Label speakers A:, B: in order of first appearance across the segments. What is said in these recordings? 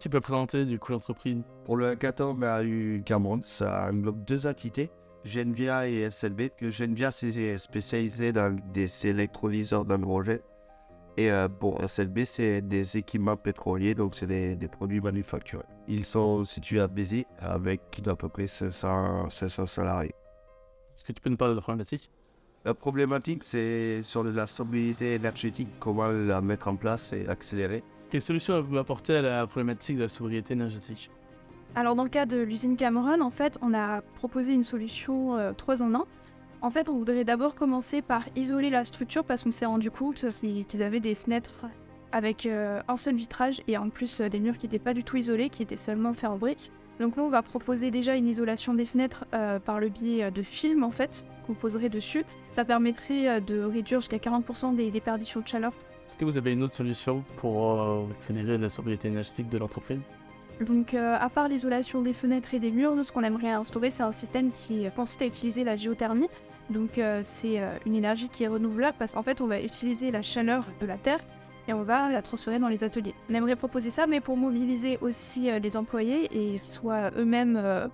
A: Tu peux présenter du coup l'entreprise?
B: Pour le hackathon du Cameroun, ça englobe deux entités, Genvia et SLB. Que Genvia, c'est spécialisé dans des électrolyseurs d'hydrogène. Et pour SLB, c'est des équipements pétroliers, donc c'est des produits manufacturés. Ils sont situés à Béziers avec à peu près 500 salariés.
A: Est-ce que tu peux nous parler de la problématique?
B: La problématique, c'est sur la sobriété énergétique, comment la mettre en place et accélérer.
A: Quelle solution vous apportez à la problématique de la sobriété énergétique?
C: Alors dans le cas de l'usine Cameron, en fait, on a proposé une solution 3 en 1. En fait, on voudrait d'abord commencer par isoler la structure parce qu'on s'est rendu compte qu'ils avaient des fenêtres avec un seul vitrage et en plus des murs qui n'étaient pas du tout isolés, qui étaient seulement faits en briques. Donc nous, on va proposer déjà une isolation des fenêtres par le biais de films en fait, qu'on poserait dessus. Ça permettrait de réduire jusqu'à 40% des déperditions de chaleur.
A: Est-ce que vous avez une autre solution pour accélérer la sobriété énergétique de l'entreprise?
C: Donc à part l'isolation des fenêtres et des murs, nous ce qu'on aimerait instaurer c'est un système qui consiste à utiliser la géothermie. Donc c'est une énergie qui est renouvelable parce qu'en fait on va utiliser la chaleur de la terre et on va la transférer dans les ateliers. On aimerait proposer ça mais pour mobiliser aussi les employés et soit eux-mêmes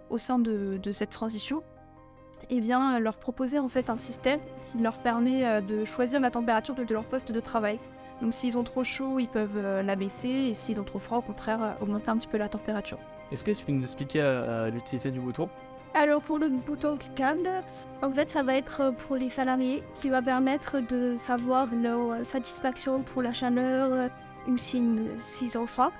C: au sein de cette transition, et bien leur proposer en fait un système qui leur permet de choisir la température de leur poste de travail. Donc s'ils ont trop chaud, ils peuvent l'abaisser et s'ils ont trop froid, au contraire, augmenter un petit peu la température.
A: Est-ce que tu peux nous expliquer l'utilité du bouton?
D: Alors pour le bouton cliquable, en fait ça va être pour les salariés qui va permettre de savoir leur satisfaction pour la chaleur ou s'ils ont faim.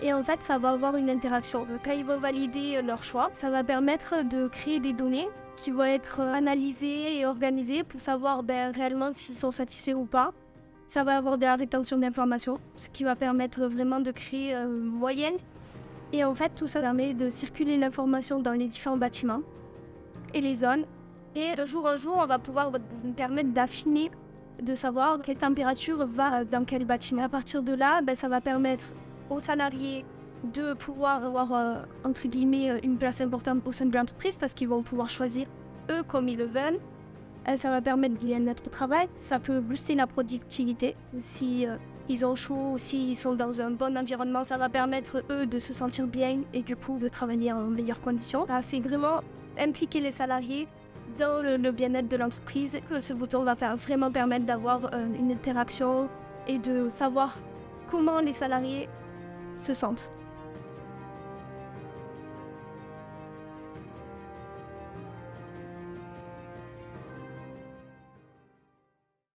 D: Et en fait ça va avoir une interaction. Donc, quand ils vont valider leur choix, ça va permettre de créer des données qui vont être analysées et organisées pour savoir réellement s'ils sont satisfaits ou pas. Ça va avoir de la rétention d'informations, ce qui va permettre vraiment de créer une moyenne. Et en fait, tout ça permet de circuler l'information dans les différents bâtiments et les zones. Et de jour en jour, on va pouvoir nous permettre d'affiner, de savoir quelle température va dans quel bâtiment. À partir de là, ça va permettre aux salariés de pouvoir avoir, entre guillemets, une place importante au sein de l'entreprise parce qu'ils vont pouvoir choisir eux comme ils le veulent. Ça va permettre de bien-être au travail, ça peut booster la productivité. Si ils ont chaud, s'ils sont dans un bon environnement, ça va permettre eux de se sentir bien et du coup de travailler en meilleures conditions. C'est vraiment impliquer les salariés dans le bien-être de l'entreprise que ce bouton va vraiment permettre d'avoir une interaction et de savoir comment les salariés se sentent.